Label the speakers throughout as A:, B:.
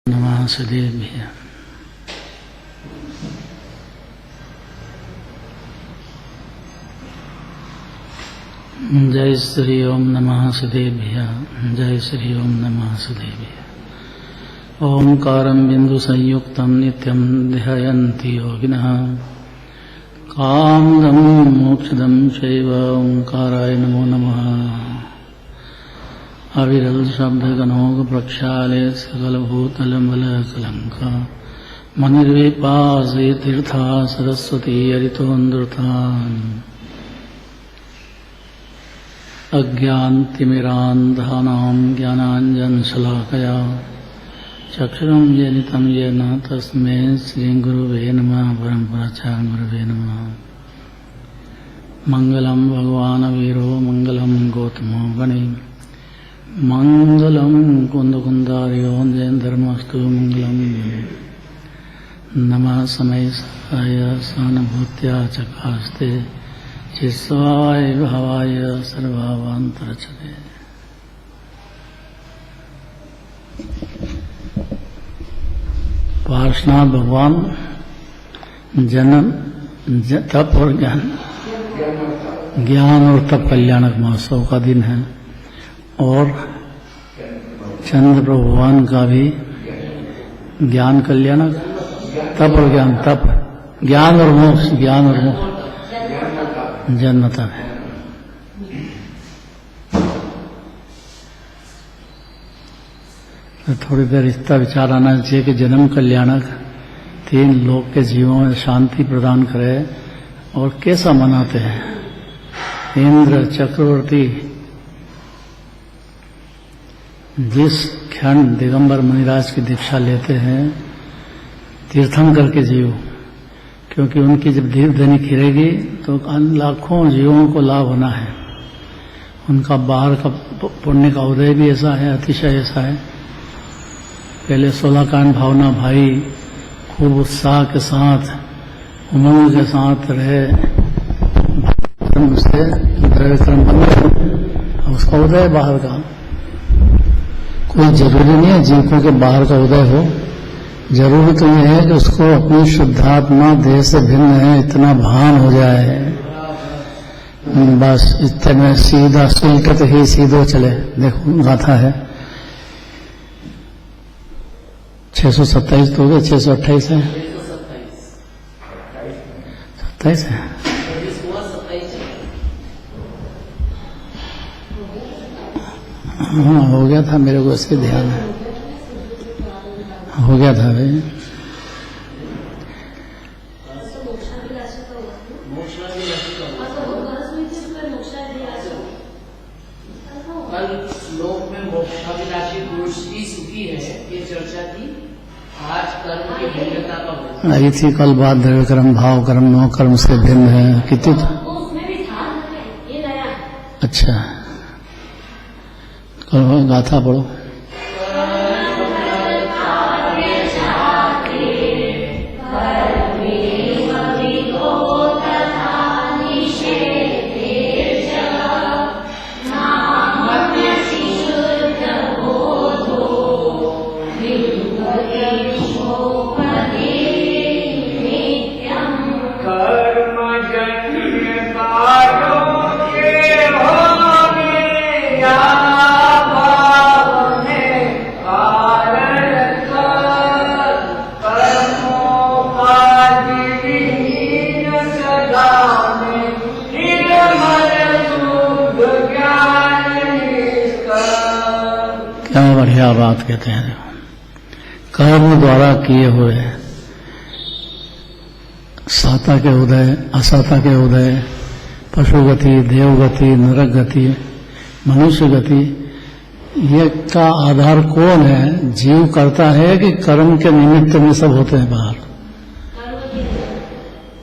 A: नमः सदेभ्यः। जय श्री ओम नमः सदेभ्यः। जय श्री ओम नमः सदेभ्यः। ओंकारं बिंदु संयुक्तं नित्यं ध्यायन्ति योगिनः कामदं मोक्षदं चैव ओंकाराय नमो नमः। अविरल शब्द गणोग प्रक्षाले सकल भूतल मल कलंका मनिर्विपासे तीर्था सरस्वती हरितोन्दृतान् अज्ञानतिमिरान्धानां ज्ञानाञ्जनशलाकया चक्षुरुं येन येन तस्मै श्रीगुरुवे नमः। परमपुराचार्य गुरुवे नमः। मंगलम भगवान् वीरो मंगलम गौतमो गणे मंगलम कुंदकुंदार्यो जैन धर्मस्तु मंगलम। नमः समय साय सहानुभूत्या चकास्ते चिस्वाय भावाय सर्वावान्तरचते। पार्श्वनाथ भगवान जन्म तप और ज्ञान और तप कल्याणक महोत्सव का दिन है और चंद्र भगवान का भी ज्ञान कल्याणक तप और ज्ञान तप ज्ञान और मोक्ष जन्म तप है। तो थोड़ी देर इसका विचार आना चाहिए कि जन्म कल्याणक तीन लोक के जीवों में शांति प्रदान करे और कैसा मनाते हैं। इंद्र चक्रवर्ती जिस क्षण दिगंबर मुनिराज की दीक्षा लेते हैं तीर्थंकर के जीव, क्योंकि उनकी जब दीर्घधनी खिलेगी तो लाखों जीवों को लाभ होना है। उनका बाहर का पुण्य का उदय भी ऐसा है, अतिशय ऐसा है। पहले 16 कांड भावना भाई खूब उत्साह के साथ उमंग के साथ रहे, से द्रव्यकर्म बंद उसका उदय बाहर का। कोई जरूरी नहीं है जीवों के बाहर का उदय हो, जरूरी तो यह है कि उसको अपनी शुद्धात्मा देह से भिन्न है इतना भान हो जाए। बस इतने में सीधा सुलटत ही सीधो चले। देखो गाथा है 627 तो हो गए, 628 है, 27 है। हाँ हो गया था, मेरे को इसके ध्यान है, हो गया था भाई।
B: कल श्लोक में मोक्षाभिलाषी पुरुष की सुखी है ये चर्चा थी। आज कर्म की भिन्नता का
A: आई थी कल बात, द्रव्य कर्म भाव कर्म नो कर्म से भिन्न है कितनी। अच्छा गाथा पढ़ो। बढ़िया बात कहते हैं। कर्म द्वारा किए हुए साता के उदय असाता के उदय, पशु गति, देवगति, नरक गति, मनुष्य गति, ये का आधार कौन है? जीव करता है कि कर्म के निमित्त में सब होते हैं बाहर?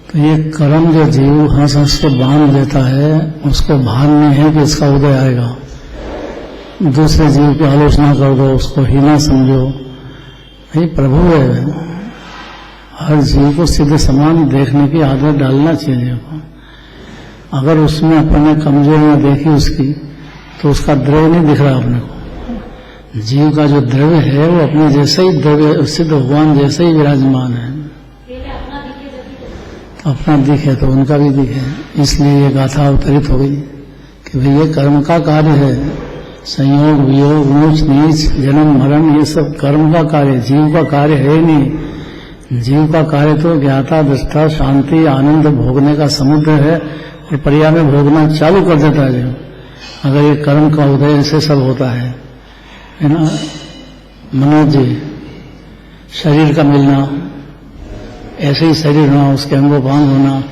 A: तो ये कर्म जो जीव हंस हंस के बांध लेता है उसको भान नहीं है कि इसका उदय आएगा। दूसरे जीव की आलोचना कर दो, उसको हीना समझो। भाई प्रभु है, हर जीव को सीधे समान देखने की आदत डालना चाहिए को। अगर उसमें अपने कमजोरियां देखी उसकी तो उसका द्रव्य नहीं दिख रहा अपने को, जीव का जो द्रव्य है वो अपने जैसे ही द्रव्य सिद्ध भगवान जैसे ही विराजमान है। अपना दिखे तो उनका भी दिखे, इसलिए ये गाथा अवतरित हो गई कि भाई ये कर्म का कार्य है। संयोग वियोग ऊंच नीच जन्म मरण ये सब कर्म का कार्य, जीव का कार्य है ही नहीं। जीव का कार्य तो ज्ञाता दृष्टा शांति आनंद भोगने का समुद्र है और पर्याय में भोगना चालू कर देता है। अगर ये कर्म का उदय से सब होता है ना। मनोज जी, शरीर का मिलना, ऐसे ही शरीर होना, उसके अंगोपांग होना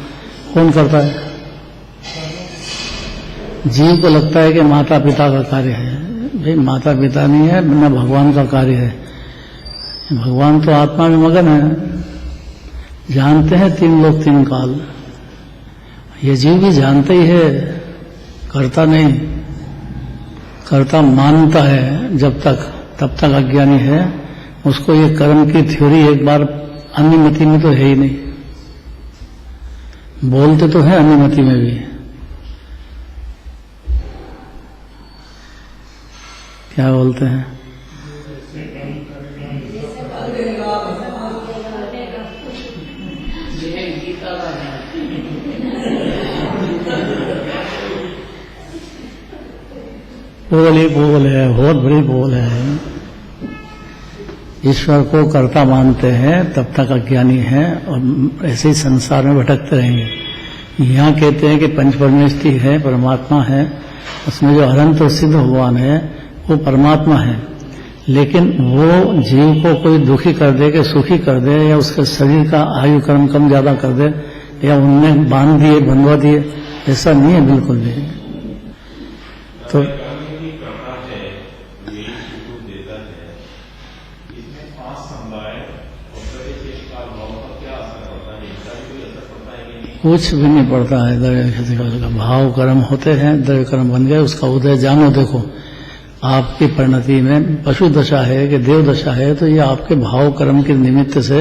A: कौन करता है? जीव को लगता है कि माता पिता का कार्य है। भाई माता पिता नहीं है, न भगवान का कार्य है। भगवान तो आत्मा में मगन है, जानते हैं 3 लोक 3 काल। ये जीव भी जानते ही है, करता नहीं, करता मानता है जब तक, तब तक अज्ञानी है। उसको ये कर्म की थ्योरी एक बार अन्यमति में तो है ही नहीं। बोलते तो है अन्यमति में भी, क्या बोलते हैं? बोल ही बोल है, बहुत बड़ी बोल है। ईश्वर को कर्ता मानते हैं तब तक अज्ञानी हैं और ऐसे ही संसार में भटकते रहेंगे। यहाँ कहते हैं कि पंच परमेष्टि है, परमात्मा है, उसमें जो अनंत और सिद्ध भगवान है वो परमात्मा है। लेकिन वो जीव को कोई दुखी कर दे कि सुखी कर दे, या उसके शरीर का आयु कर्म कम ज्यादा कर दे, या उनने बांध दिए बंधवा दिए, ऐसा नहीं है बिल्कुल भी। तो कुछ भी नहीं पड़ता है। द्रव्य क्षेत्र का भाव कर्म होते हैं, द्रव्य कर्म बन गए, उसका उदय जानो। देखो आपकी परिणति में पशु दशा है कि देव दशा है, तो ये आपके भाव कर्म के निमित्त से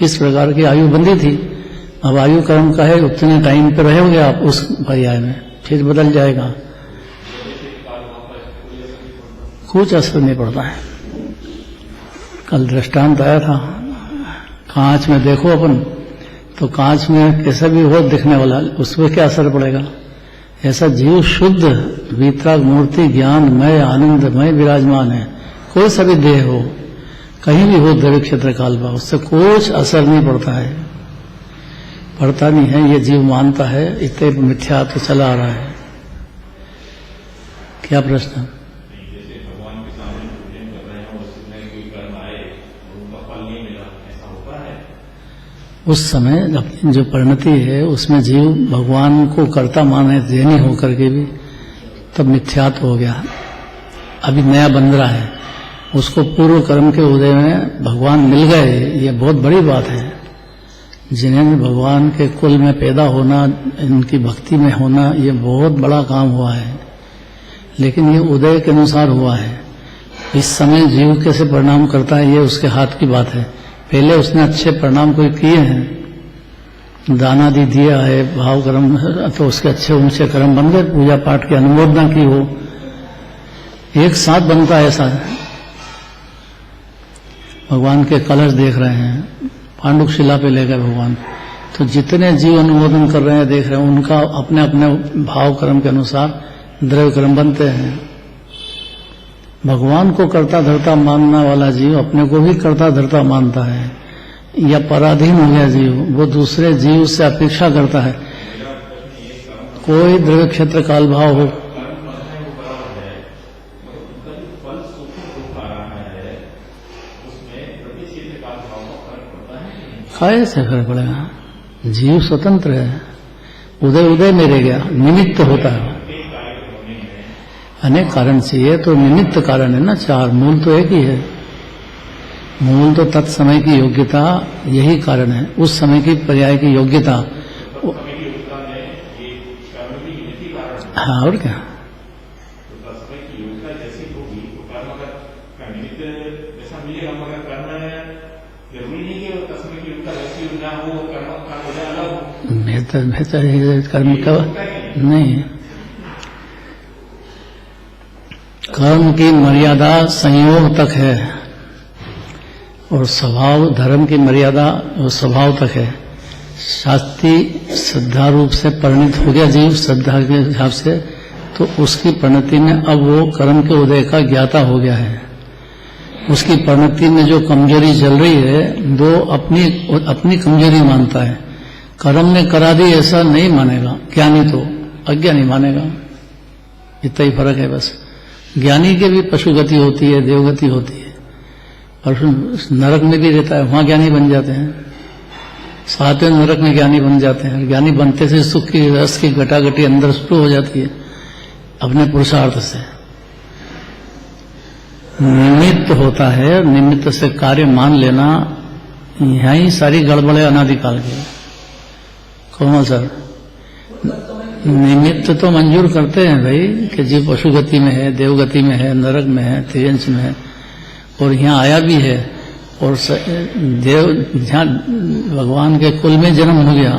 A: इस प्रकार की आयु बंधी थी। अब आयु कर्म का है, उतने टाइम पे रहोगे आप उस पर्याय में, फिर बदल जाएगा, कुछ असर नहीं पड़ता है। कल दृष्टांत आया था, कांच में देखो अपन, तो कांच में कैसा भी हो दिखने वाला, उसमें क्या असर पड़ेगा? ऐसा जीव शुद्ध वीतराग मूर्ति ज्ञानमय आनंदमय विराजमान है। कोई सा भी देह हो, कहीं भी हो द्रव्य क्षेत्र काल का, उससे कुछ असर नहीं पड़ता है, पड़ता नहीं है। ये जीव मानता है, इतने मिथ्या तो चला आ रहा है। क्या प्रश्न? उस समय अपनी जो परिणति है उसमें जीव भगवान को कर्ता माने देनी होकर के भी तब मिथ्यात्व हो गया। अभी नया बन रहा है, उसको पूर्व कर्म के उदय में भगवान मिल गए, ये बहुत बड़ी बात है। जिन्हें भगवान के कुल में पैदा होना, इनकी भक्ति में होना, ये बहुत बड़ा काम हुआ है। लेकिन ये उदय के अनुसार हुआ है। इस समय जीव कैसे परिणाम करता है ये उसके हाथ की बात है। पहले उसने अच्छे परिणाम कोई किए हैं, दाना दी दिया है, भाव कर्म, तो उसके अच्छे ऊंचे कर्म बन गए, पूजा पाठ की अनुमोदना की हो, एक साथ बनता है। ऐसा भगवान के कलश देख रहे हैं, पांडुक शिला पे ले गए भगवान, तो जितने जीव अनुमोदन कर रहे हैं देख रहे हैं, उनका अपने अपने भाव कर्म के अनुसार द्रव्य कर्म बनते हैं। भगवान को कर्ता धर्ता मानने वाला जीव अपने को भी कर्ता धर्ता मानता है, या पराधीन हो गया जीव, वो दूसरे जीव से अपेक्षा करता है। कोई द्रव्य क्षेत्र काल भाव हो, काय से फर्क पड़ेगा? जीव स्वतंत्र है, उदय उदय में रह गया, निमित्त होता है। अनेक कारण चाहिए तो निमित्त कारण है ना, 4, मूल तो एक ही है। मूल तो तत्समय की योग्यता, यही कारण है। उस समय की पर्याय की योग्यता, हाँ और क्या। बेहतर कर्म का नहीं, कर्म की मर्यादा संयोग तक है और स्वभाव, धर्म की मर्यादा वो स्वभाव तक है। शास्त्रीय श्रद्धा रूप से परिणित हो गया जीव श्रद्धा के हिसाब से, तो उसकी परिणति में अब वो कर्म के उदय का ज्ञाता हो गया है। उसकी परिणति में जो कमजोरी चल रही है वो अपनी कमजोरी मानता है। कर्म ने करा दी ऐसा नहीं मानेगा ज्ञानी, तो अज्ञानी मानेगा। इतना ही फर्क है बस। ज्ञानी के भी पशु गति होती है, देवगति होती है, और नरक में भी रहता है, वहां ज्ञानी बन जाते हैं। सातवें नरक में ज्ञानी बन जाते हैं। ज्ञानी बनते से सुख की रस की घटाघटी अंदर शुरू हो जाती है अपने पुरुषार्थ से। निमित्त होता है, निमित्त से कार्य मान लेना, यही सारी गड़बड़े अनादिकाल की। कोमल सर, निमित्त तो मंजूर करते हैं भाई कि जीव पशु गति में है, देवगति में है, नरक में है, त्रियंश में है, और यहाँ आया भी है, और देव जहाँ भगवान के कुल में जन्म हो गया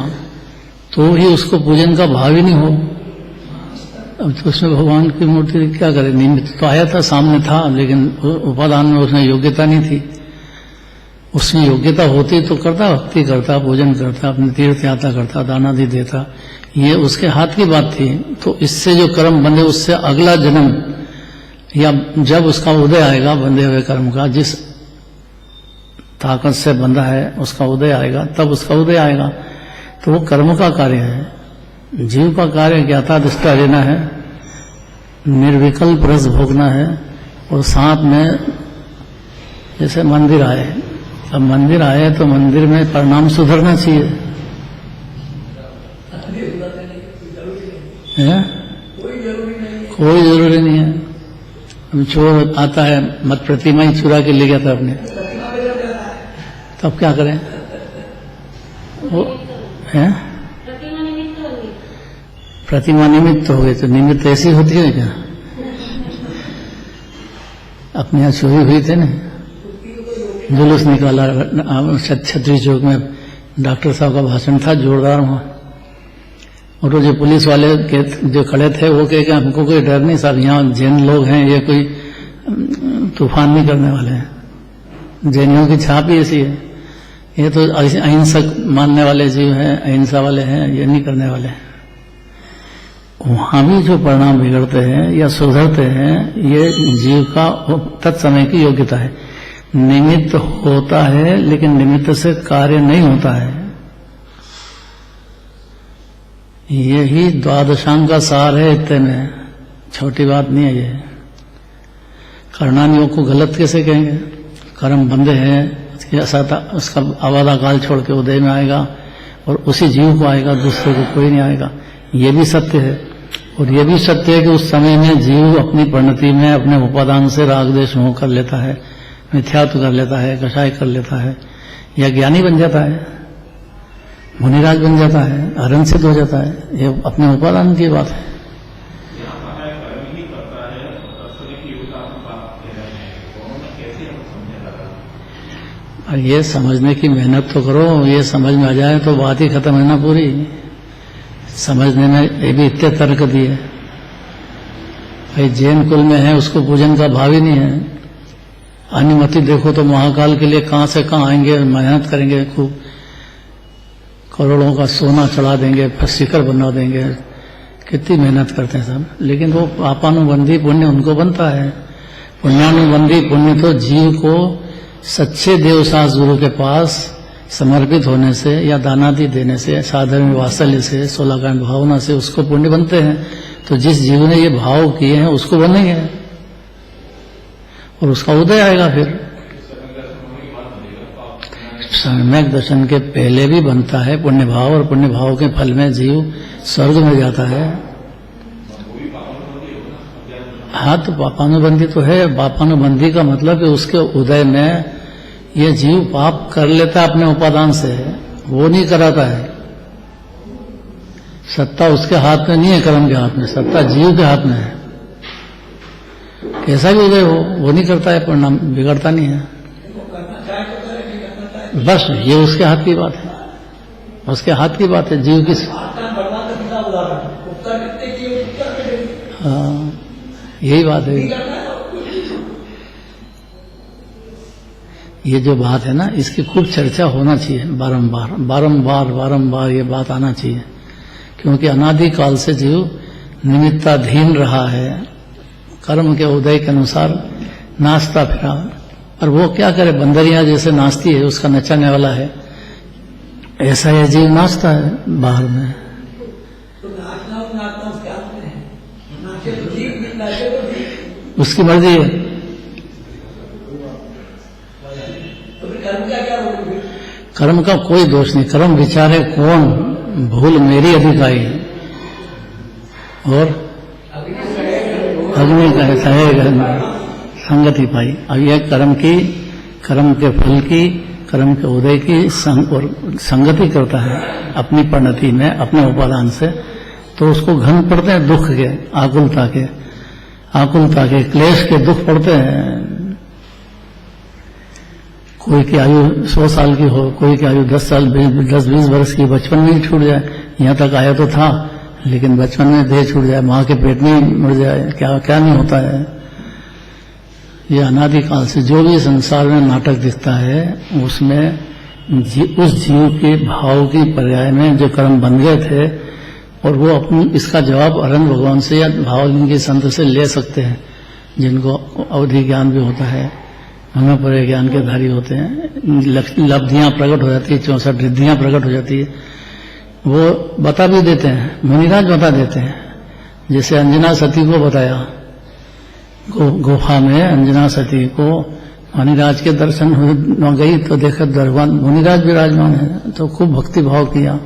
A: तो ही उसको पूजन का भाव ही नहीं हो। अब तो उसमें भगवान की मूर्ति क्या करे? निमित्त तो आया था, सामने था, लेकिन उपादान में उसमें योग्यता नहीं थी। उसमें योग्यता होती तो करता, भक्ति करता, पूजन करता, अपने तीर्थ यात्रा करता, दान आदि देता, ये उसके हाथ की बात थी। तो इससे जो कर्म बंधे उससे अगला जन्म या जब उसका उदय आएगा बंधे हुए कर्म का, जिस ताकत से बंधा है उसका उदय आएगा, तब उसका उदय आएगा। तो वो कर्म का कार्य है। जीव का कार्य ज्ञाता दृष्टा लेना है, निर्विकल्प रस भोगना है, और साथ में जैसे मंदिर आए, अब मंदिर आए तो मंदिर में परिणाम सुधरना चाहिए है? कोई जरूरी नहीं है। अब चोर आता है, मत प्रतिमा ही चुरा के ले गया था अपने, तब क्या करें? वो है प्रतिमा निमित्त हो गई, तो निमित्त ऐसी होती है क्या? अपने यहाँ चोरी हुई थी ना, जुलूस निकाला छतरी चौक में, डॉक्टर साहब का भाषण था जोरदार वहां, और वो जो पुलिस वाले के जो खड़े थे वो कहे कि हमको कोई डर नहीं साहब, यहाँ जैन लोग हैं, ये कोई तूफान नहीं करने वाले हैं। जैनियों की छाप ही ऐसी है, ये तो अहिंसक मानने वाले जीव हैं, अहिंसा वाले हैं, ये नहीं करने वाले हैं। वहां भी जो परिणाम बिगड़ते हैं या सुधरते हैं, ये जीव का तत्समय की योग्यता है। निमित्त होता है, लेकिन निमित्त से कार्य नहीं होता है। यही द्वादशांग का सार है। इतने में छोटी बात नहीं है ये। कर्णानियों को गलत कैसे कहेंगे? कर्म बंधे हैं, उसका आवादा काल छोड़ के उदय में आएगा, और उसी जीव को आएगा, दूसरे को कोई नहीं आएगा। ये भी सत्य है। और ये भी सत्य है कि उस समय में जीव अपनी परिणति में अपने उपादान से राग द्वेष मोह कर लेता है, मिथ्यात्व कर लेता है, कषाय कर लेता है, या ज्ञानी बन जाता है, मुनिराज बन जाता है, अरन सिद्ध हो जाता है। ये अपने उपादान की बात है। और ये समझने की मेहनत तो करो, ये समझ में आ जाए तो बात ही खत्म है ना पूरी। समझने में ये भी इतने तर्क दिए। भाई जैन कुल में है, उसको पूजन का भाव ही नहीं है। अनुमति देखो तो महाकाल के लिए कहां से कहां आएंगे, मेहनत करेंगे, खूब करोड़ों का सोना चढ़ा देंगे, फिर शिखर बना देंगे, कितनी मेहनत करते हैं सब। लेकिन वो पापानुबंधी पुण्य उनको बनता है। पुण्यानुबंधी पुण्य तो जीव को सच्चे देवसास गुरु के पास समर्पित होने से या दानादि देने से, साधारण वात्सल्य से, 16 कांड भावना से उसको पुण्य बनते हैं। तो जिस जीव ने ये भाव किए हैं उसको बनेंगे, और उसका उदय आएगा। फिर सम्यक दर्शन के पहले भी बनता है पुण्य भाव, और पुण्य भाव के फल में जीव स्वर्ग में जाता है। हाँ, तो पापानुबंधी तो है। पापानुबंधी का मतलब कि उसके उदय में ये जीव पाप कर लेता है अपने उपादान से, वो नहीं कराता है। सत्ता उसके हाथ में नहीं है, कर्म के हाथ में, सत्ता जीव के हाथ में है। कैसा भी उदय हो, वो नहीं करता है, परिणाम बिगड़ता नहीं है। बस ये उसके हाथ की बात है, उसके हाथ की बात है। जीव की हाँ, यही बात है। ये जो बात है ना, इसकी खूब चर्चा होना चाहिए, बारंबार बारंबार बारंबार ये बात आना चाहिए, क्योंकि अनादिकाल से जीव निमित्ताधीन रहा है, कर्म के उदय के अनुसार नाचता फिरा। और वो क्या करे, बंदरियां जैसे नाचती है, उसका नचाने वाला है, ऐसा ये जीव नाचता है बाहर में।
C: तो नाचना क्या है? नाचे तो ठीक, नाचे तो ठीक,
A: उसकी मर्जी है।
C: तो फिर कर्म का क्या होगा?
A: कर्म का कोई दोष नहीं, कर्म विचारे कौन, भूल मेरी अधिकाई, और अग्नि कहे संगति पाई। अब यह कर्म के फल की, कर्म के उदय की और संगति करता है अपनी परिणति में, अपने उपादान से, तो उसको घन पड़ते हैं दुख के, आकुलता के क्लेश के दुख पड़ते हैं। कोई की आयु 100 साल की हो, कोई की आयु 10-20 वर्ष की, बचपन में ही छूट जाए, यहाँ तक आया तो था, लेकिन बचपन में देह छूट जाए, माँ के पेट में ही मर जाए, क्या नहीं होता है। ये अनादिकाल से जो भी संसार में नाटक दिखता है, उसमें उस जीव के भाव की पर्याय में जो कर्म बन गए थे, और वो अपनी इसका जवाब अरहंत भगवान से या भावलिंग के संत से ले सकते हैं, जिनको अवधि ज्ञान भी होता है, मनोपरि ज्ञान के धारी होते हैं, लब्धियां प्रकट हो जाती है, 64 रिद्धियां प्रकट हो जाती है, वो बता भी देते हैं, मुनिराज बता देते हैं। जैसे अंजना सती को बताया, गुफा में अंजना सती को मुनिराज के दर्शन हुए, गई तो देखा दरबान मुनिराज विराजमान है, तो खूब भक्ति भाव किया।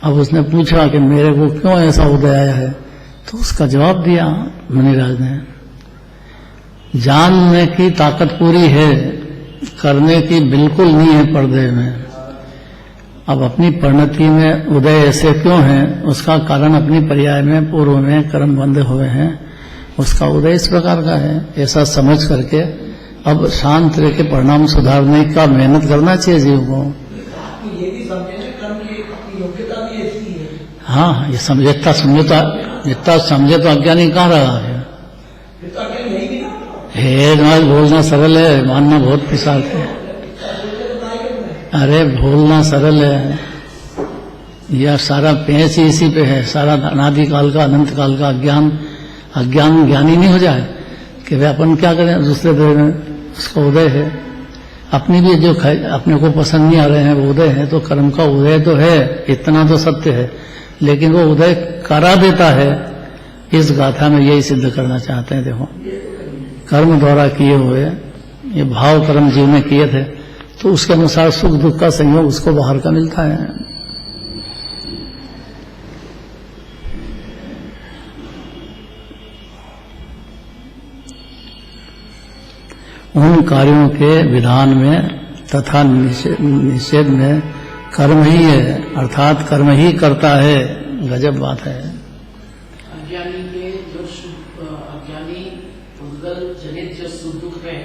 A: अब उसने पूछा कि मेरे को क्यों ऐसा उदय आया है, तो उसका जवाब दिया मुनिराज ने, जानने की ताकत पूरी है, करने की बिल्कुल नहीं है पर्दे में। अब अपनी परिणति में उदय ऐसे क्यों है, उसका कारण अपनी पर्याय में पूर्व में कर्म बंधे हुए हैं, उसका उदय इस प्रकार का है। ऐसा समझ करके अब शांत रह के परिणाम सुधारने का मेहनत करना चाहिए जीव को।
C: ये भी समझे ना, कर्म की अपनी योग्यता भी ऐसी है।
A: हाँ, ये जितना समझे तो अज्ञानी कहाँ रहा है।
C: फिर तो अकेले नहीं भी ना,
A: हे बोलना सरल है, मानना बहुत पिसाच है। अरे बोलना सरल है, यह सारा पेंच ही इसी पे है, सारा अनादिकाल का, अनंत काल का अज्ञान ज्ञानी नहीं हो जाए कि वे अपन क्या करें, दूसरे देह में उसका उदय है। अपनी भी जो अपने को पसंद नहीं आ रहे हैं वो उदय है, तो कर्म का उदय तो है, इतना तो सत्य है, लेकिन वो उदय करा देता है। इस गाथा में यही सिद्ध करना चाहते हैं। देखो, कर्म द्वारा किए हुए ये भाव कर्म जीव ने किए थे, तो उसके अनुसार सुख दुख का संयोग उसको बाहर का मिलता है। उन कार्यों के विधान में तथा निषेध में कर्म ही है, अर्थात कर्म ही करता है। गजब बात है।
B: अज्ञानी के जो अज्ञानी उद्गल जनित जो सुख दुख है,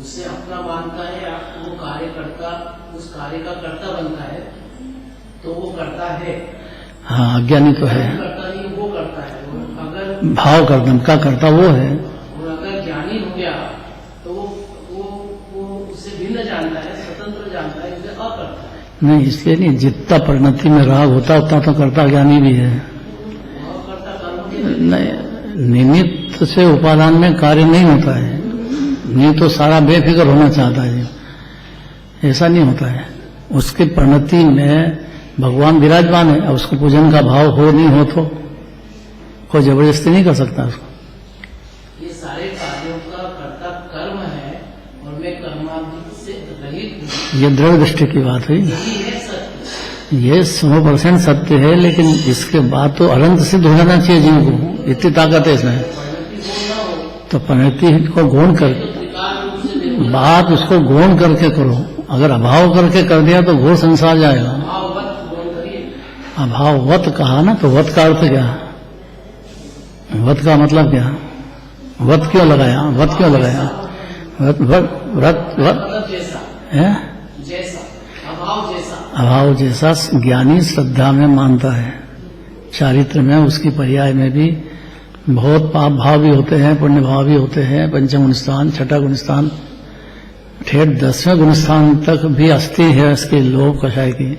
B: उसे अपना मानता है, वो कार्यकर्ता, उस कार्य का कर्ता बनता है, तो वो करता है।
A: हाँ, अज्ञानी तो है,
B: करता नहीं, वो करता है। अगर
A: भाव कर्तन का करता वो है,
B: और अगर ज्ञानी हो गया तो वो उससे भिन्न जानता है, स्वतंत्र जानता है, उसे अकर्ता है।
A: नहीं, इसलिए नहीं, जितना परिणति में राग होता उतना तो करता ज्ञानी भी है। नहीं, निमित्त से उपादान में कार्य नहीं होता है, नहीं तो सारा बेफिक्र होना चाहता है, ऐसा नहीं होता है। उसकी परिणति में भगवान विराजमान है, और उसको पूजन का भाव हो नहीं हो तो कोई जबरदस्ती नहीं कर सकता उसको।
B: ये सारे कार्यों का कर्ता कर्म है, और मैं कर्मादि से रहित हूँ।
A: ये दृढ़ दृष्टि की बात हुई।
B: यही है सत्य।
A: ये 100% सत्य है, लेकिन इसके बाद तो अनंत सिद्ध हो जाना चाहिए जीव को, इतनी ताकत है इसमें। तो परिणति को गौण कर, बात उसको गौण करके करो। अगर अभाव करके कर दिया तो घोर संसार जाएगा। अभाववत कहा ना, तो वत का अर्थ क्या? वत का मतलब क्या? वत क्यों लगाया? वत क्यों लगाया? व्रत है, अभाव जैसा ज्ञानी श्रद्धा में मानता है, चारित्र में, उसकी पर्याय में भी बहुत पाप भाव भी होते हैं, पुण्य भाव भी होते हैं, पंचम गुण स्थान, छठा गुण स्थान, ठेठ 10वें गुणस्थान तक भी अस्थि है इसके लोभ कषाय की।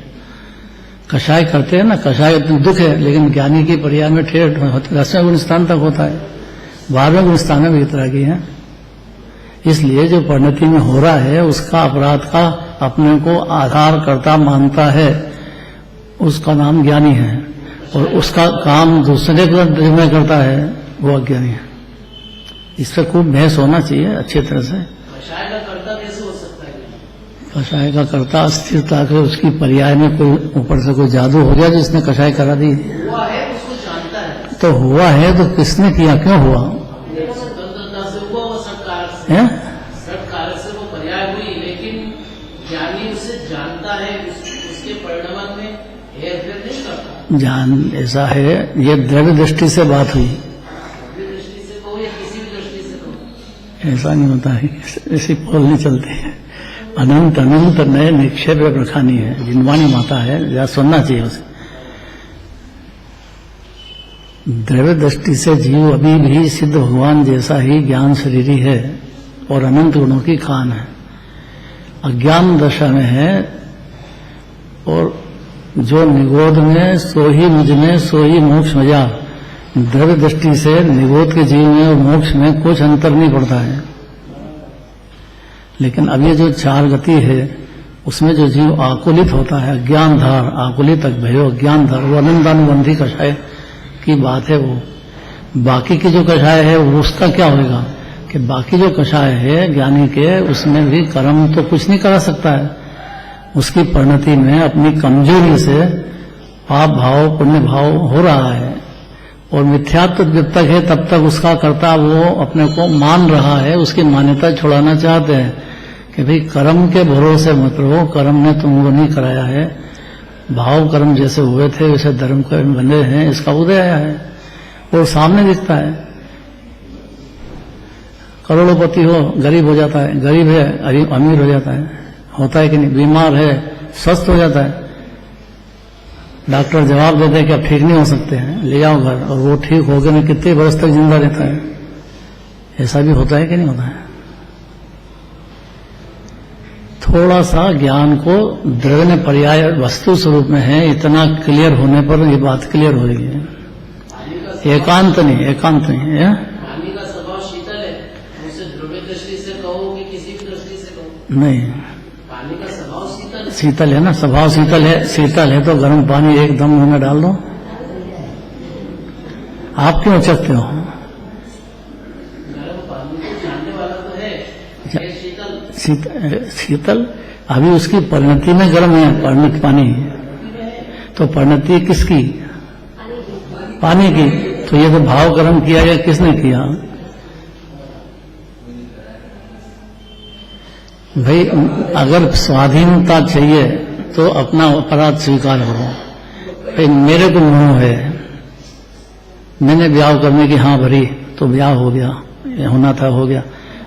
A: कषाय करते हैं ना, कषाय दुख है, लेकिन ज्ञानी की पर्याय में ठेठ 10वें गुणस्थान तक होता है, 12वें गुणस्थान में वितरागी है। इसलिए जो परिणति में हो रहा है उसका अपराध का अपने को आधार करता मानता है, उसका नाम ज्ञानी है, और उसका काम दूसरे को निर्णय करता है वो अज्ञानी है। इस पर खूब बहस होना चाहिए अच्छी तरह से।
B: कषाय का कर्ता कैसे हो सकता है?
A: कषाय का कर्ता स्थिरता के उसकी पर्याय में कोई ऊपर से कोई जादू हो गया जिसने कषाय करा दी।
B: हुआ है उसको जानता है,
A: तो हुआ है तो किसने किया, क्यों हुआ?
B: स्वतंत्रता से हुआ, वो सत्कारक से वो पर्याय हुई, लेकिन ज्ञानी उसे जानता है, उसके परिणाम में हेरफेर नहीं करता।
A: जान ऐसा है, ये द्रव्य दृष्टि से बात हुई,
B: दृष्टि से कहो या किसी भी दृष्टि से कहो,
A: ऐसा नहीं होता है, ऐसी पोल नहीं चलती है। अनंत अनंत नए निक्षेप प्रखानी है, जिनवाणी माता है, या सुनना चाहिए उसे। द्रव्य दृष्टि से जीव अभी भी सिद्ध भगवान जैसा ही ज्ञान शरीरी है और अनंत गुणों की खान है, अज्ञान दशा में है, और जो निगोध में सो ही मुझ में सो ही मोक्ष मजा। द्रव्य दृष्टि से निगोध के जीव में और मोक्ष में कुछ अंतर नहीं पड़ता है, लेकिन अब ये जो चार गति है उसमें जो जीव आकुलित होता है, अज्ञान धार आकुलित भयो अज्ञान धार, वो अनंतानुबंधी कषाय की बात है। वो बाकी की जो कषाय है वो उसका क्या होगा कि बाकी जो कषाय है ज्ञानी के, उसमें भी कर्म तो कुछ नहीं करा सकता है, उसकी परिणति में अपनी कमजोरी से पाप भाव पुण्य भाव हो रहा है, और मिथ्यात्व जब तक है तब तक उसका कर्ता वो अपने को मान रहा है, उसकी मान्यता छुड़ाना चाहते हैं कि भाई कर्म के भरोसे मत रहो, कर्म ने तुमको नहीं कराया है, भाव कर्म जैसे हुए थे वैसे धर्म कर्म बने हैं, इसका उदय आया है, वो सामने दिखता है। करोड़पति हो गरीब हो जाता है, गरीब है अमीर हो जाता है, होता है कि नहीं? बीमार है स्वस्थ हो जाता है, डॉक्टर जवाब देते हैं कि अब ठीक नहीं हो सकते हैं, ले जाओ घर, और वो ठीक हो गए में कितने वर्ष तक जिंदा रहता है। ऐसा भी होता है कि नहीं होता है? थोड़ा सा ज्ञान को द्रव्य पर्याय वस्तु स्वरूप में है, इतना क्लियर होने पर ये बात क्लियर हो रही है। एकांत नहीं है।
B: पानी का स्वभाव शीतल है, उसे द्रव्य दृष्टि से कहो कि किसी भी दृष्टि से कहो,
A: नहीं,
B: पानी का स्वभाव शीतल है।
A: शीतल है ना, स्वभाव शीतल है। शीतल है तो गर्म पानी एकदम मुंह में डाल दो, आप क्यों उचकते हो?
B: गर्म पानी को जानने वाला तो है, ये
A: शीतल अभी उसकी परिणति में गर्म है, परिणत पानी, तो परिणति किसकी? पानी की। तो ये तो भाव गर्म किया या किसने किया? भाई अगर स्वाधीनता चाहिए तो अपना अपराध स्वीकार करो। भाई मेरे को मोह है, मैंने ब्याह करने की हाँ भरी तो ब्याह हो गया, होना था हो गया,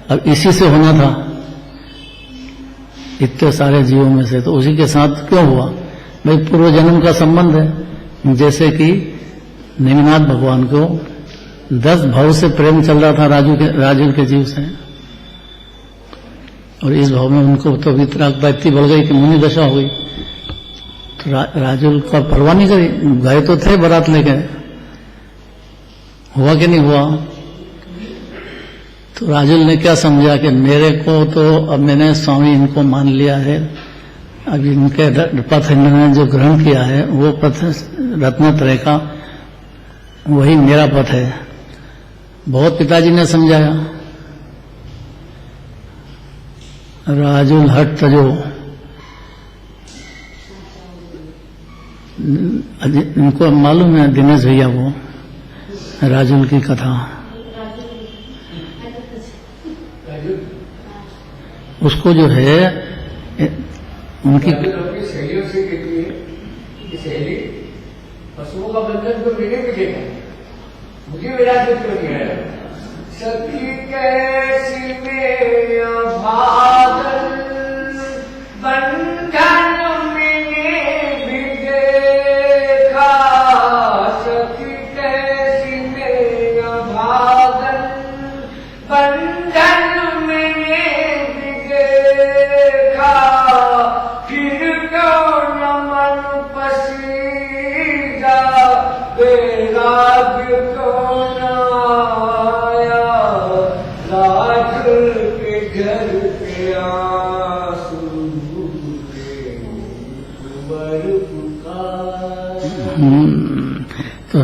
A: अब इसी से होना था इतने सारे जीवों में से, तो उसी के साथ क्यों हुआ? भाई पूर्व जन्म का संबंध है। जैसे कि नेमिनाथ भगवान को 10 भाव से प्रेम चल रहा था राजुल के जीव से, और इस भाव में उनको तो वितरागता इतनी बढ़ गई कि मुनि दशा हो गई। तो राजुल का परवाह नहीं करी, गए तो थे बारात लेके, हुआ कि नहीं हुआ? तो राजुल ने क्या समझा कि मेरे को तो अब मैंने स्वामी इनको मान लिया है, अब इनके पथ इन्होंने जो ग्रहण किया है वो पथ रत्नत्रय का वही मेरा पथ है। बहुत पिताजी ने समझाया, राजुल हट तजो, इनको मालूम है दिनेश भैया को राजुल की कथा, उसको जो है उनकी
C: सहेलियों से कहती है कि सहेली पशुओं का बंधन तो मेरे पीछे था, मुझे विराट क्यों नहीं आया? सखी कैसी मेरा भागल बंधन मैंने भी देखा, सखी कैसी मेरा भागल बंधन मैंने भी देखा।
B: वर पुकार।
A: तो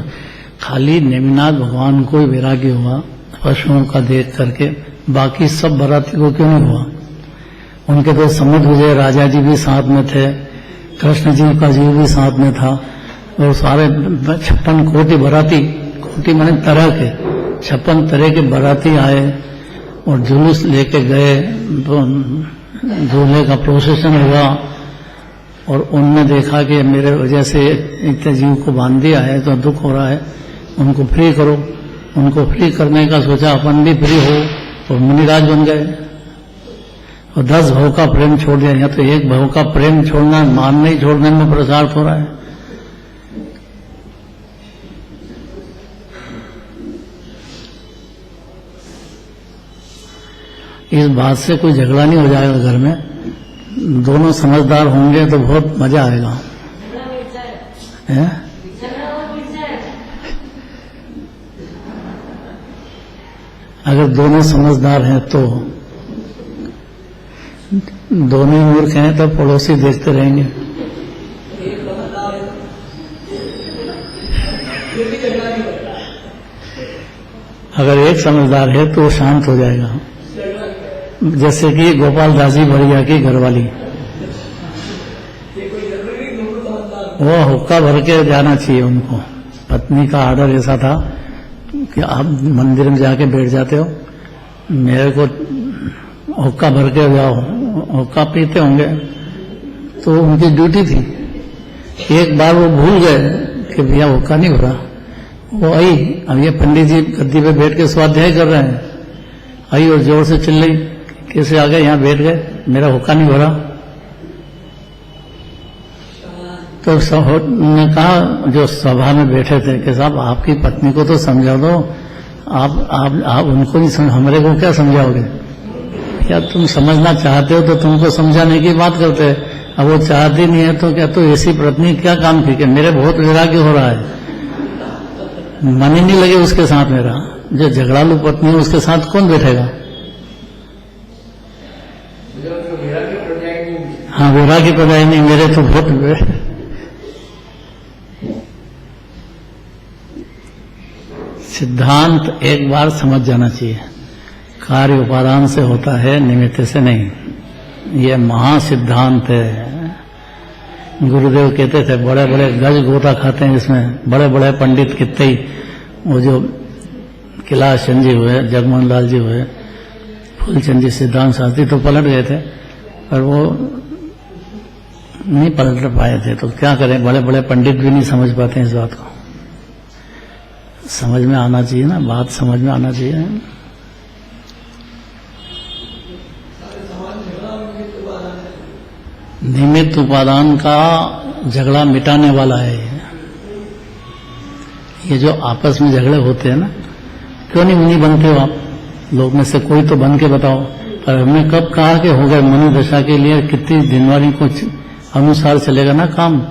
A: खाली नेमिनाथ भगवान को ही वैराग्य हुआ पशुओं का देख करके, बाकी सब बराती को क्यों नहीं हुआ? उनके तो समुद्र विजय राजा जी भी साथ में थे, कृष्ण जी का जीव भी साथ में था, और सारे 56 कोटि बराती, कोटि माने तरह के 56 तरह के बराती आए और जुलूस लेके गए। तो दूल्हे का प्रोसेशन हुआ और उनने देखा कि मेरे वजह से इतने जीव को बांध दिया है तो दुख हो रहा है, उनको फ्री करो। उनको फ्री करने का सोचा, अपन भी फ्री हो, और मुनिराज बन गए और 10 भव का प्रेम छोड़ दिया। या तो एक भव का प्रेम छोड़ना, मानने ही छोड़ने में प्रसार हो रहा है। इस बात से कोई झगड़ा नहीं हो जाएगा घर में, दोनों समझदार होंगे तो बहुत मजा आएगा। है? अगर दोनों समझदार हैं तो, दोनों ही मूर्ख हैं तो पड़ोसी देखते रहेंगे। अगर एक समझदार है तो वो शांत हो जाएगा, जैसे कि गोपाल दास जी बढ़िया की घरवाली, वो हुक्का भर के जाना चाहिए उनको। पत्नी का आर्डर ऐसा था कि आप मंदिर में जाके बैठ जाते हो, मेरे को हुक्का भर के जाओ। हुक्का पीते होंगे तो उनकी ड्यूटी थी। एक बार वो भूल गए कि भैया हुक्का नहीं भरा, वो आई, अब ये पंडित जी गद्दी पे बैठ के स्वाध्याय कर रहे हैं, आई और जोर से चिल्लाई, कैसे आ गए यहाँ बैठ गए, मेरा हुक्का नहीं भरा। तो ने कहा, जो सभा में बैठे थे, कि साहब आपकी पत्नी को तो समझा दो, आप उनको नहीं समझ, हमारे को क्या समझाओगे? क्या तुम समझना चाहते हो तो तुमको समझाने की बात करते हैं, अब वो चाहती नहीं है तो क्या तो ऐसी पत्नी क्या काम की कि मेरे बहुत वैराग्य हो रहा है, मन ही नहीं लगे उसके साथ मेरा। जो झगड़ालू पत्नी है उसके साथ कौन बैठेगा? हाँ, वैराग्य प्रदाय नहीं, मेरे तो बहुत। सिद्धांत एक बार समझ जाना चाहिए, कार्य उपादान से होता है, निमित्त से नहीं। ये महासिद्धांत है। गुरुदेव कहते थे बड़े बड़े गज गोता खाते हैं इसमें, बड़े बड़े पंडित कितने ही, वो जो कैलाश चंद जी हुए, जगमोहन लाल जी हुए, फूलचंद जी, सिद्धांत शास्त्री तो पलट गए थे, पर वो नहीं पलट पाए थे। तो क्या करें, बड़े बड़े पंडित भी नहीं समझ पाते हैं इस बात को। समझ में आना चाहिए ना, बात समझ में आना चाहिए। निमित्त उपादान का झगड़ा मिटाने वाला है ये जो आपस में झगड़े होते हैं ना, क्यों नहीं बनते हो आप लोग में से कोई तो बन के बताओ। पर हमने कब कहा कि हो गए मनोदशा के लिए कितनी दिनवारी को अनुसार चलेगा ना काम।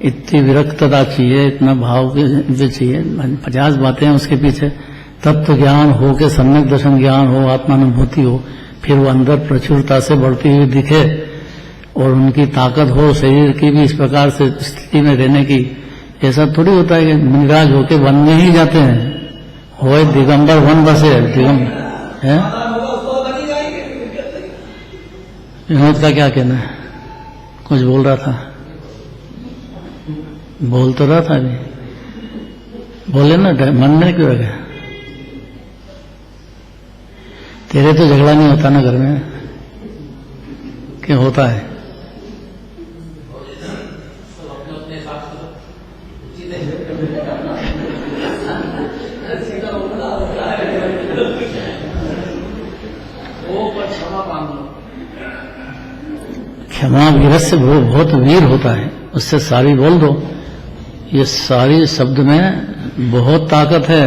A: इतनी विरक्तता चाहिए, इतना भाव भी चाहिए, 50 बातें हैं उसके पीछे। तत्व ज्ञान हो के सम्यक दर्शन ज्ञान हो, आत्मानुभूति हो, फिर वो अंदर प्रचुरता से बढ़ती हुई दिखे और उनकी ताकत हो शरीर की भी इस प्रकार से स्थिति में रहने की। ऐसा थोड़ी होता है कि निराज होके वन में ही जाते हैं, होए दिगंबर वन बसे दिगंबर है। विनोद का क्या कहना है? कुछ बोल रहा था, बोल तो रहा था अभी, बोले ना, मन में क्यों रखे? तेरे तो झगड़ा नहीं होता ना घर में, क्या होता है? क्षमा वीर से बहुत वीर होता है, उससे सारी बोल दो। ये सारी शब्द में बहुत ताकत है।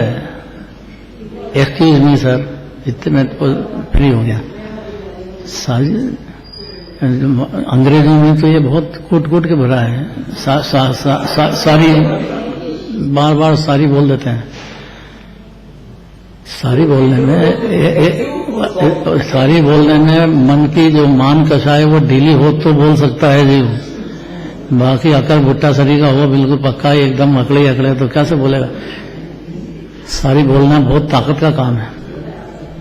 A: एक्सक्यूज मी सर, इतने में तो फ्री हो गया। सारी अंग्रेजों में तो ये बहुत कूट कूट के भरा है। सारी बार बार सारी बोल देते हैं। सारी बोलने में मन की जो मान कषा है वो ढीली हो तो बोल सकता है जीव, बाकी अकड़ भुट्टा शरीर का हो बिल्कुल पक्का एकदम अकड़े अकड़े तो कैसे बोलेगा। सारी बोलना बहुत ताकत का काम है,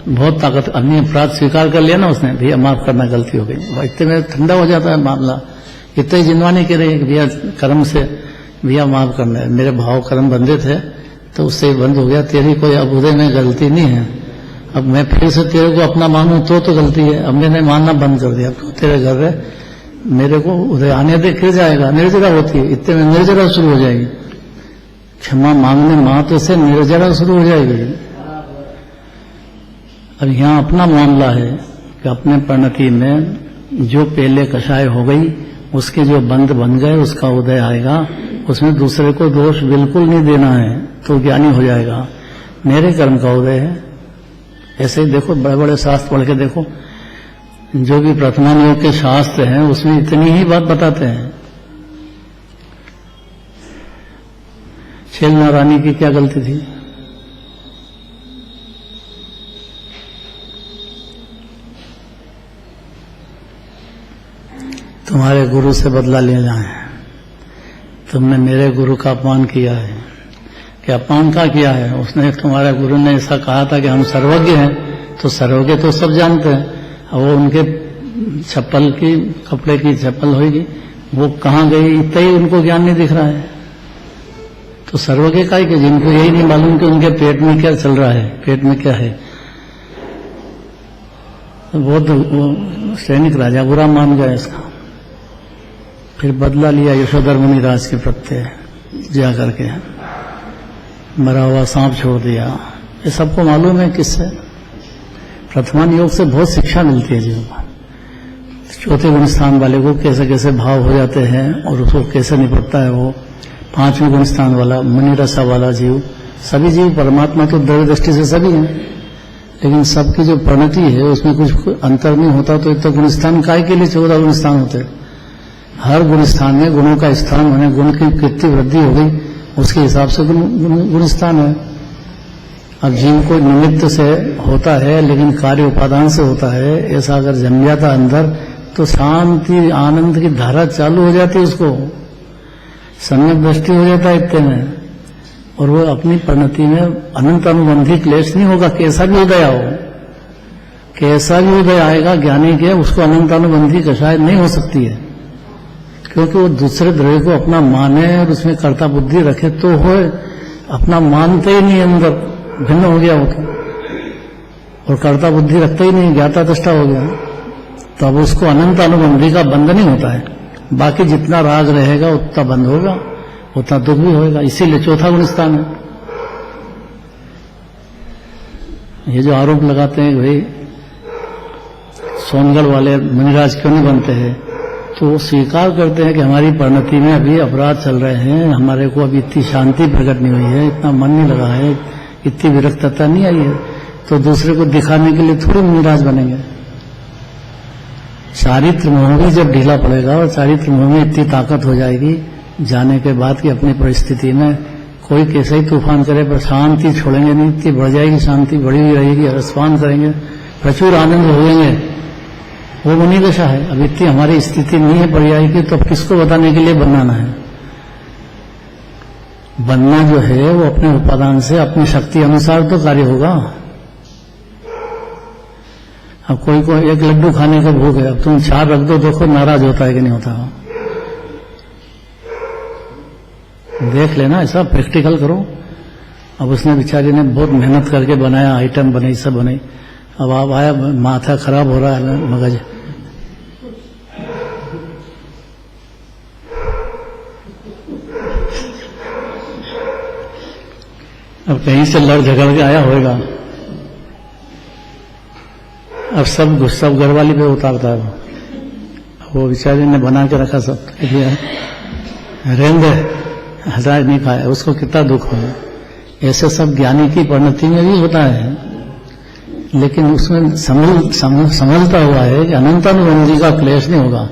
A: बहुत ताकत। अन्य अपराध स्वीकार कर लिया ना उसने, भैया माफ करना गलती हो गई, इतने में ठंडा हो जाता है मामला। इतने जिनवानी कह रहे भैया कर्म से भैया माफ करना है, मेरे भाव कर्म बंधे थे तो उससे बंद हो गया, तेरी कोई अब उदय में गलती नहीं है, अब मैं फिर से तेरे को अपना मानूं तो गलती है। अब मैंने मानना बंद कर दिया, तो तेरे घर है मेरे को उदय आने दे, फिर जाएगा, निर्जरा होती है, इतने में निर्जरा शुरू हो जाएगी। क्षमा मांगने मात्र से निर्जरा शुरू हो जाएगी। अब यहाँ अपना मामला है कि अपने परिणति में जो पहले कषाय हो गई उसके जो बंध बन गए उसका उदय आएगा, उसमें दूसरे को दोष बिल्कुल नहीं देना है तो ज्ञानी हो जाएगा। मेरे कर्म का उदय है। ऐसे ही देखो बड़े बड़े शास्त्र पढ़ के देखो, जो भी प्रथमान योग के शास्त्र हैं उसमें इतनी ही बात बताते हैं। छेलना रानी की क्या गलती थी? तुम्हारे गुरु से बदला लेना है, तुमने मेरे गुरु का अपमान किया है। क्या अपमान का किया है? उसने, तुम्हारे गुरु ने ऐसा कहा था कि हम सर्वज्ञ हैं, तो सर्वज्ञ तो सब जानते हैं। अब वो उनके चप्पल की, कपड़े की चप्पल होगी, वो कहाँ गई इतना ही उनको ज्ञान नहीं दिख रहा है। तो सर्वज्ञ का ही कि जिनको यही नहीं मालूम कि उनके पेट में क्या चल रहा है, पेट में क्या है। वो सैनिक राजा बुरा मान गया इसका, फिर बदला लिया यशोधर मुनि राज के प्रत्यय जा करके, मरा हुआ सांप छोड़ दिया। ये सबको मालूम है किससे। प्रथमान योग से बहुत शिक्षा मिलती है जीव को। चौथे गुण स्थान वाले को कैसे कैसे भाव हो जाते हैं और उसको कैसे निपटता है वो। पांचवें गुण स्थान वाला मुनि रसा वाला जीव, सभी जीव परमात्मा तो द्रव्य दृष्टि से सभी हैं, लेकिन सबकी जो परिणति है उसमें कुछ अंतर नहीं होता। तो इतना गुण स्थान काय के लिए 14 गुण स्थान होते हैं। हर गुण स्थान में गुणों का स्थान होने, गुण की कितनी वृद्धि हो गई उसके हिसाब से गुण स्थान है। अब जीव को निमित्त से होता है लेकिन कार्य उपादान से होता है, ऐसा अगर जम जाता अंदर तो शांति आनंद की धारा चालू हो जाती है, उसको सम्यक दृष्टि हो जाता है इतने में, और वो अपनी परिणति में अनंत अनुबंधी क्लेश नहीं होगा। कैसा भी उदय आओ, कैसा भी उदय आएगा ज्ञानी के, उसको अनंत अनुबंधी कषाय नहीं हो सकती है, क्योंकि वो दूसरे द्रव्य को अपना माने और उसमें कर्ता बुद्धि रखे तो हो, अपना मानते ही नहीं, अंदर भिन्न हो गया वो तो, और कर्ता बुद्धि रखता ही नहीं, ज्ञाता दृष्टा हो गया, तो अब उसको अनंत अनुबंधी का बंध नहीं होता है। बाकी जितना राग रहेगा उतना बंद होगा, उतना दुख भी होगा। इसीलिए चौथा गुण स्थान है। ये जो आरोप लगाते हैं भाई सोनगढ़ वाले मुनिराज क्यों नहीं बनते हैं, तो वो स्वीकार करते हैं कि हमारी परिणति में अभी अपराध चल रहे हैं, हमारे को अभी इतनी शांति प्रकट नहीं हुई है, इतना मन नहीं लगा है, इतनी विरक्तता नहीं आई है, तो दूसरे को दिखाने के लिए थोड़ी मुनिराज बनेंगे। चारित्र मोह भी जब ढीला पड़ेगा और चारित्र मोह में इतनी ताकत हो जाएगी जाने के बाद कि अपनी परिस्थिति में कोई कैसे ही तूफान करे पर शांति छोड़ेंगे नहीं, इतनी बढ़ जाएगी, शांति बढ़ी हुई रहेगी, रसपान करेंगे, प्रचुर आनंद होंगे, वो मुनि दशा है। अब इतनी हमारी स्थिति नहीं है पर्याय की, तो किसको बताने के लिए बनाना है। बनना जो है वो अपने उपादान से अपनी शक्ति अनुसार तो कार्य होगा। अब कोई को एक लड्डू खाने का भूख है, अब तुम 4 रख दो, देखो नाराज होता है कि नहीं होता। देख लेना, ऐसा प्रैक्टिकल करो। अब उसने बेचारी ने बहुत मेहनत करके बनाया, आइटम बनाई, सब बनाई, अब आप आया, माथा खराब हो रहा है मगज, अब कहीं से लड़ झगड़ के आया होगा, अब सब घरवाली पे उतारता है। वो बेचारी ने बना के रखा, सब रेंदे हटा नहीं खाया, उसको कितना दुख हो। ऐसे सब ज्ञानी की परिणति में भी होता है, लेकिन उसमें समझता हुआ है कि अनंत अनुबंधी का क्लेश नहीं होगा,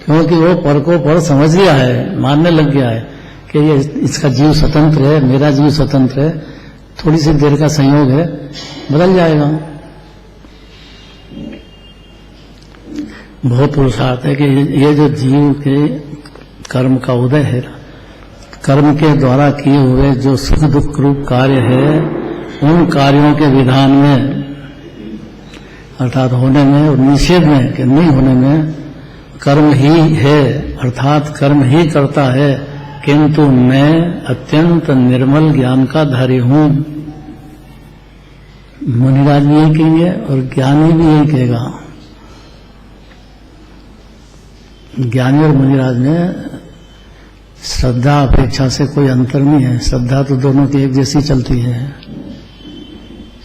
A: क्योंकि वो पर को पर समझ लिया है, मानने लग गया है कि ये इसका जीव स्वतंत्र है, मेरा जीव स्वतंत्र है, थोड़ी सी देर का संयोग है, बदल जाएगा। बहुत पुरुषार्थ है कि ये जो जीव के कर्म का उदय है। कर्म के द्वारा किए हुए जो सुख दुख रूप कार्य है, उन कार्यों के विधान में अर्थात होने में और निषेध में कि नहीं होने में कर्म ही है, अर्थात कर्म ही करता है, किंतु मैं अत्यंत निर्मल ज्ञान का धारी हूं। मुनिराज भी यही कहेंगे और ज्ञानी भी यही कहेगा। ज्ञानी और मुनिराज में श्रद्धा अपेक्षा से कोई अंतर नहीं है। श्रद्धा तो दोनों की एक जैसी चलती है।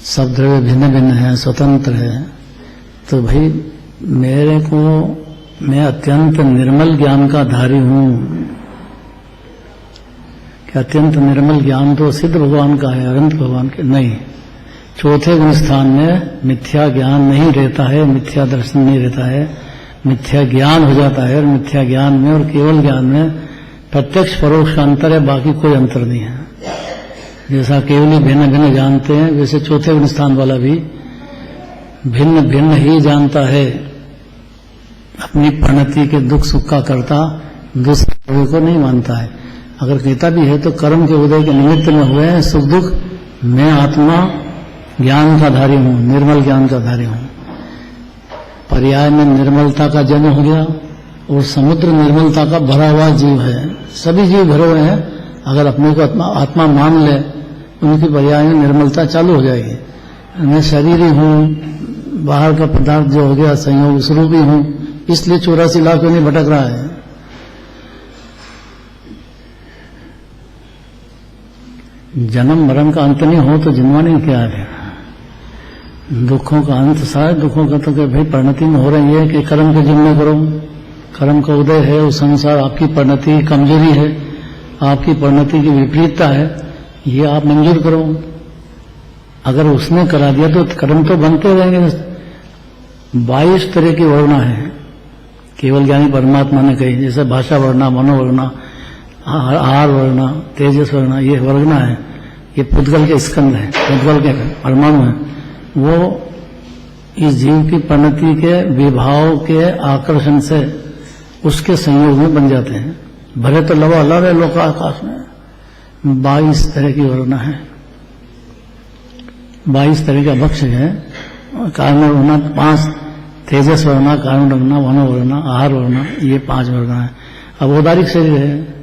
A: सब द्रव्य भिन्न भिन्न है, स्वतंत्र है। तो भाई मेरे को, मैं अत्यंत निर्मल ज्ञान का धारी हूं। कि अत्यंत निर्मल ज्ञान तो सिद्ध भगवान का है, अनंत भगवान के नहीं। चौथे गुण स्थान में मिथ्या ज्ञान नहीं रहता है, मिथ्या दर्शन नहीं रहता है, मिथ्या ज्ञान हो जाता है। और मिथ्या ज्ञान में और केवल ज्ञान में प्रत्यक्ष परोक्ष का अंतर है, बाकी कोई अंतर नहीं है। जैसा केवल ही भिन्न भिन्न जानते हैं, वैसे चौथे गुण स्थान वाला भी भिन्न भिन्न ही जानता है। अपनी प्रणति के दुख सुख का करता दूसरे को नहीं मानता है। अगर कहता भी है तो कर्म के उदय के निमित्त में हुए हैं सुख दुख। मैं आत्मा ज्ञान का धारी हूं, निर्मल ज्ञान का धारी हूं। पर्याय में निर्मलता का जन्म हो गया और समुद्र निर्मलता का भरा हुआ जीव है। सभी जीव भरे हुए हैं। अगर अपने को आत्मा मान ले, उनकी पर्याय में निर्मलता चालू हो जाएगी। मैं शरीर ही हूं, बाहर का पदार्थ जो हो गया संयोग स्वरूप ही हूं, इसलिए 84 लाख नहीं भटक रहा है। जन्म मरण का अंत नहीं हो तो जिनवानी क्या है। दुखों का अंत सारे दुखों का तो भाई परिणति में हो रही है कि कर्म के जिम्मे करो। कर्म का उदय है, उस अनुसार आपकी परिणति की कमजोरी है, आपकी परिणति की विपरीतता है, ये आप मंजूर करो। अगर उसने करा दिया तो कर्म तो बनते रहेंगे। 22 तरह की वर्णा है केवल ज्ञानी परमात्मा ने कही। जैसे भाषा वर्णा, मनोवर्णा, आहार वर्णा, तेजस वर्णा, ये वर्णा है। ये पुद्गल के स्कंद है, पुद्गल के परमाणु है। वो इस जीव की परिणति के विभाव के आकर्षण से उसके संयोग में बन जाते हैं। भले तो लवा लव है लोक आकाश में। 22 तरह की वर्णा है, 22 तरह का भक्ष्य है। कारण वर्णा 5, तेजस वर्णा, कारण वर्णा, मनोवर्णा, आहार वर्णा, ये 5 वर्णा है। अब औदारिक शरीर है,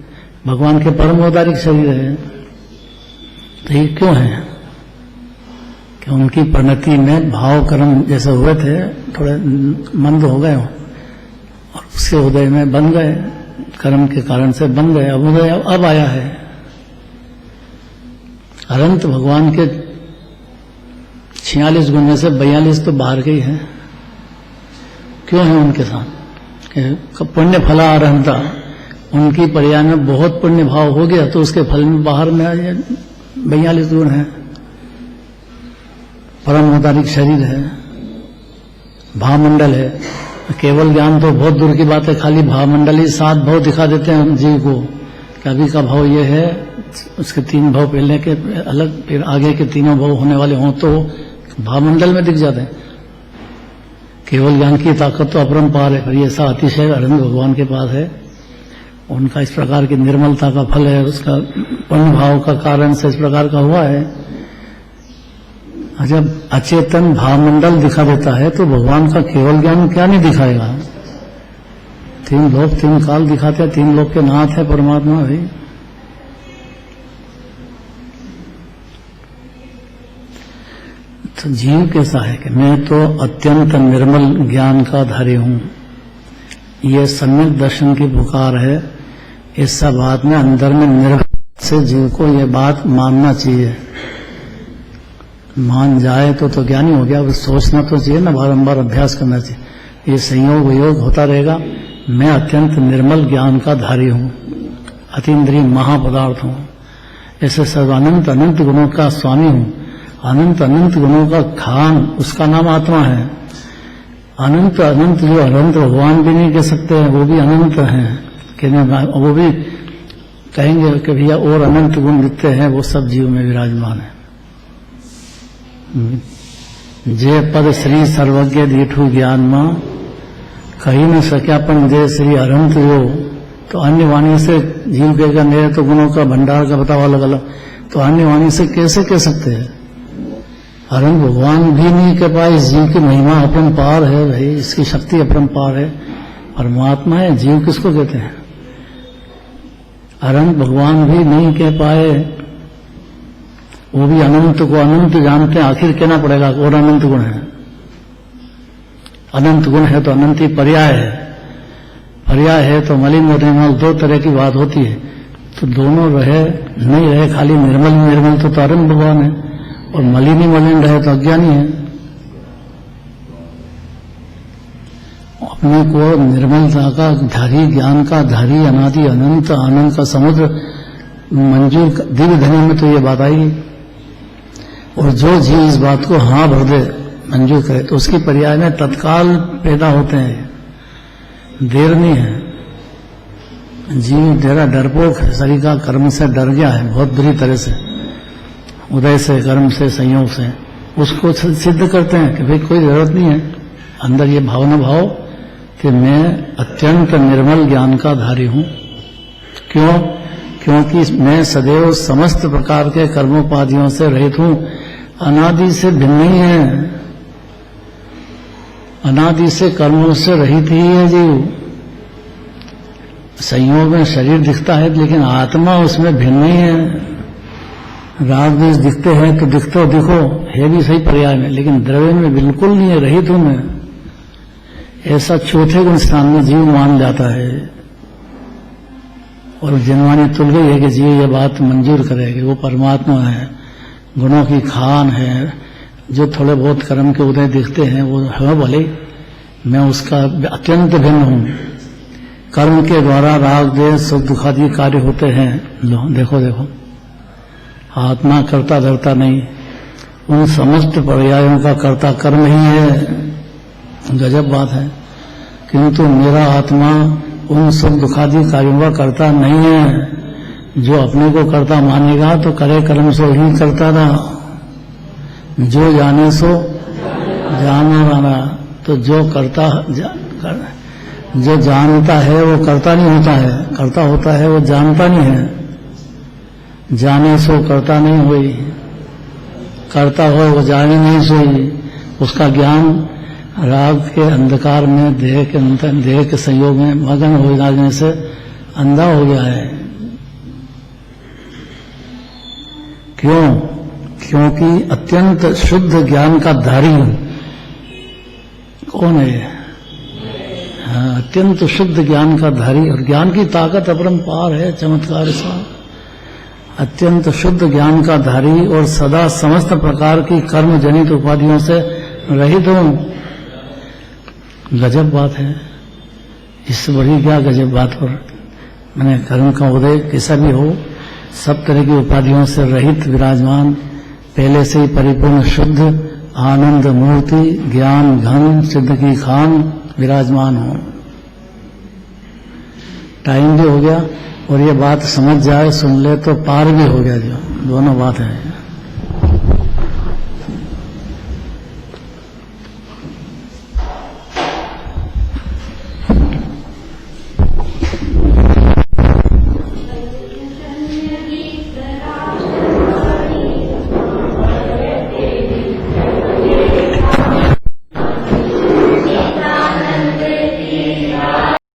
A: भगवान के परम औदारिक शरीर है। तो ये क्यों है कि उनकी परिणति में भाव कर्म जैसे हुए थे थोड़े मंद हो गए और उसके उदय में बन गए, कर्म के कारण से बन गए। अब उदय अब आया है। अनंत भगवान के 46 गुण में से 42 तो बाहर के ही हैं। क्यों है उनके साथ? पुण्य फला अरहंता, उनकी पर्याय में बहुत पुण्य भाव हो गया तो उसके फल में बाहर में 42 गुण है। परम औदारिक शरीर है, भावमंडल है। केवल ज्ञान तो बहुत दूर की बात है, खाली भावमंडल ही 7 भाव दिखा देते हैं जीव को। कभी का भाव ये है, उसके 3 भाव पहले के अलग, फिर आगे के तीनों भाव होने वाले हों तो भावमंडल में दिख जाते हैं। केवल ज्ञान की ताकत तो अपरंपार है, पर ये ऐसा अतिशय अनंत भगवान के पास है। उनका इस प्रकार की निर्मलता का फल है, उसका पुण्य भाव का कारण से इस प्रकार का हुआ है। जब अचेतन भावमंडल दिखा देता है तो भगवान का केवल ज्ञान क्या नहीं दिखाएगा। 3 लोक 3 काल दिखाते हैं, 3 लोक के नाथ है परमात्मा भी। तो जीव कैसा है कि मैं तो अत्यंत निर्मल ज्ञान का धारी हूं। ये सम्यक दर्शन की पुकार है। इस सब बात में अंदर में निर्भय से जीव को ये बात मानना चाहिए। मान जाए तो ज्ञानी हो गया। अब सोचना तो चाहिए ना, बारंबार अभ्यास करना चाहिए। ये संयोग वियोग होता रहेगा। मैं अत्यंत निर्मल ज्ञान का धारी हूं, अतीन्द्रिय महापदार्थ हूं। ऐसे सर्वानंत अनंत गुणों का स्वामी हूं। अनंत अनंत गुणों का खान, उसका नाम आत्मा है। अनंत अनंत जो अनंत भगवान भी नहीं कह सकते हैं, वो भी अनंत हैं। वो भी कहेंगे कि भैया और अनंत गुण जितने हैं वो सब जीव में विराजमान है। जय पद श्री सर्वज्ञ दीठु ज्ञान मां, कही न सक्यापन जय श्री अनंत जो तो अन्य वाणी से जीव कहेगा मेरे तो गुणों का भंडार का बताओ अलग अलग, तो अन्य वाणी से कैसे कह सकते हैं? अरन भगवान भी नहीं कह पाए, इस जीव की महिमा अपरंपार है भाई, इसकी शक्ति अपरंपार है, परमात्मा है, जीव किसको कहते हैं? अनंत भगवान भी नहीं कह पाए, वो भी अनंत को अनंत जानते हैं, आखिर कहना पड़ेगा और अनंत गुण है। अनंत गुण है तो अनंत ही पर्याय है, पर्याय है तो मलिन और निर्मल दो तरह की बात होती है, तो दोनों रहे नहीं रहे, खाली निर्मल निर्मल तो अनंत भगवान है, और मलिन ही मलिन रहे तो अज्ञानी है। अपने को निर्मलता का धारी, ज्ञान का धारी, अनादि अनंत आनंद का समुद्र मंजूर, दिव्य धनी में तो ये बात आएगी। और जो जीव इस बात को हाँ भर दे, मंजूर करे, तो उसकी पर्याय में तत्काल पैदा होते हैं, देर नहीं है। जीव तेरा डरपोक है, शरीर का कर्म से डर गया है बहुत बुरी तरह से, उदय से, कर्म से, संयोग से, उसको सिद्ध करते हैं कि भाई कोई जरूरत नहीं है, अंदर ये भावना भाव कि मैं अत्यंत निर्मल ज्ञान का धारी हूं। क्यों? क्योंकि मैं सदैव समस्त प्रकार के कर्मोपाधियों से रहित हूं, अनादि से भिन्न नहीं है, अनादि से कर्मों से रहित ही है जीव। संयोग में शरीर दिखता है लेकिन आत्मा उसमें भिन्न नहीं है। राग द्वेष दिखते हैं तो दिखो है भी सही पर्याय में, लेकिन द्रव्य में बिल्कुल नहीं है, रहित हूं मैं। ऐसा चौथे गुण स्थान में जीव मान जाता है, और जिनवानी तुल गई है कि जीव ये बात मंजूर करेगी, वो परमात्मा है, गुणों की खान है। जो थोड़े बहुत कर्म के उदय दिखते हैं वो है भले, मैं उसका अत्यंत भिन्न हूं। कर्म के द्वारा राग द्वेष सुख दुखादि कार्य होते हैं। लो देखो देखो, आत्मा कर्ता धर्ता नहीं, उन समस्त पर्यायों का कर्ता कर्म ही है। गजब बात है। किंतु मेरा आत्मा उन सुख दुखादि कार्यों का कर्ता नहीं है। जो अपने को कर्ता मानेगा तो करे कर्म सो ही करता रहा, जो जाने सो जाना राना। तो जो करता जो जानता है वो करता नहीं होता है, करता होता है वो जानता नहीं है। जाने सो करता नहीं हुई, करता हो वो जाने नहीं सोई। उसका ज्ञान राग के अंधकार में देह के संयोग में मगन हो जाने से अंधा हो गया है। क्यों? क्योंकि अत्यंत शुद्ध ज्ञान का धारी कौन है? हाँ, अत्यंत शुद्ध ज्ञान का धारी, और ज्ञान की ताकत अपरंपार है, चमत्कार सा। अत्यंत शुद्ध ज्ञान का धारी और सदा समस्त प्रकार की कर्म जनित उपाधियों से रहित हूं। गजब बात है। इससे बड़ी क्या गजब बात? पर मैंने कर्म का उदय कैसा भी हो, सब तरह की उपाधियों से रहित विराजमान, पहले से ही परिपूर्ण शुद्ध आनंद मूर्ति, ज्ञान घन सिद्ध की खान विराजमान हो। टाइम भी हो गया, और ये बात समझ जाए, सुन ले तो पार भी हो गया। जो दोनों बात है।